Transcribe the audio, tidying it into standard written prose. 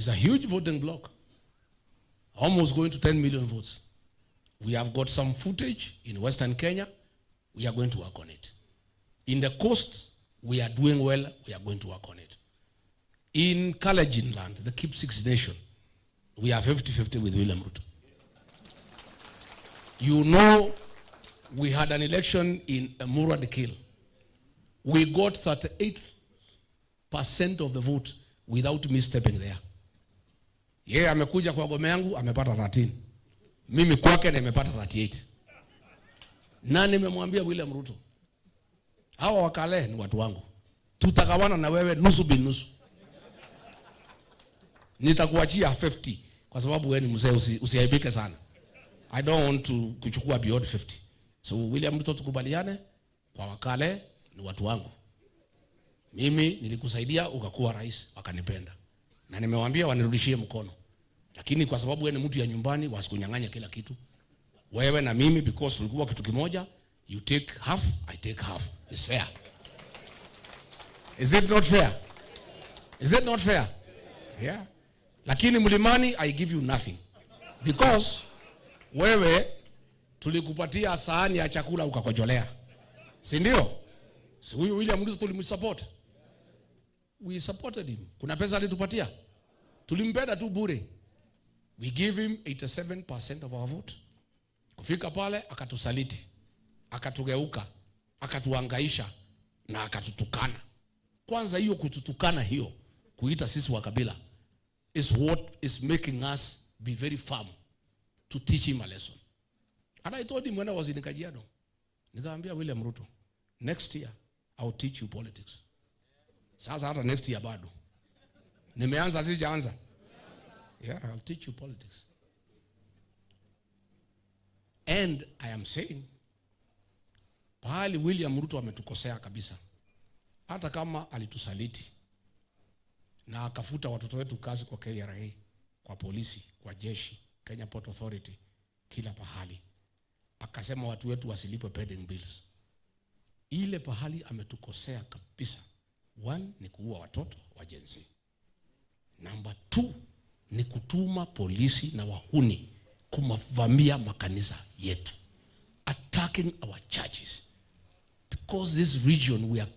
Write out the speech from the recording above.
It's a huge voting block, almost going to 10 million votes. We have got some footage in Western Kenya. We are going to work on it. In the coast, we are doing well. We are going to work on it. In Kalenjin land, the Keep Six Nation, we are 50-50 with William Ruto. You know, we had an election in Muradikil. We got 38% of the vote without me stepping there. Yeye amekuja kwa gome yangu amepata 13. Mimi kwake nimepata 38. Na nimemwambia William Ruto, hawa wakale ni watu wangu. Tutagawana na wewe nusu bin nusu. Nitakuachia 50 kwa sababu wewe ni mzee, usiaibike sana. I don't want to kuchukua beyond 50. So William Ruto, tukubaliane kwa wakale ni watu wangu. Mimi nilikusaidia ukakuwa rais, wakanipenda. Na nimewaambia wanirudishie mkono. Lakini kwa sababu wewe ni mtu ya nyumbani, wasikunyang'anya kila kitu. Wewe na mimi, because tulikuwa kitu kimoja, you take half, I take half. It's fair. Is it not fair? Is it not fair? Yeah. Lakini Mlimani, I give you nothing. Because wewe tulikupatia sahani ya chakula ukakojolea. Si ndio? Si huyu William Ruto tulimsupport. We supported him. Kuna pesa alitupatia? Tulimpenda tu bure. We give him 87% of our vote. Kufika pale akatusaliti, akatugeuka, akatuhangaisha na akatutukana. Kwanza hiyo kututukana hiyo, kuita sisi wa kabila, is what is making us be very firm to teach him a lesson. And I told him when I was in Kajiado, nikamwambia William Ruto, next year I'll teach you politics. Sasa hata next year bado. Nimeanza sijaanza. Yeah, I'll teach you politics. And I am saying, pahali William Ruto ametukosea kabisa. Hata kama alitusaliti na akafuta watoto wetu kazi kwa KRA, kwa polisi, kwa jeshi, Kenya Port Authority, kila pahali. Akasema watu wetu wasilipwe pending bills. Ile pahali ametukosea kabisa. 1 ni kuua watoto wa Gen Z. Number 2 ni kutuma polisi na wahuni kumavamia makanisa yetu, attacking our churches, because this region we are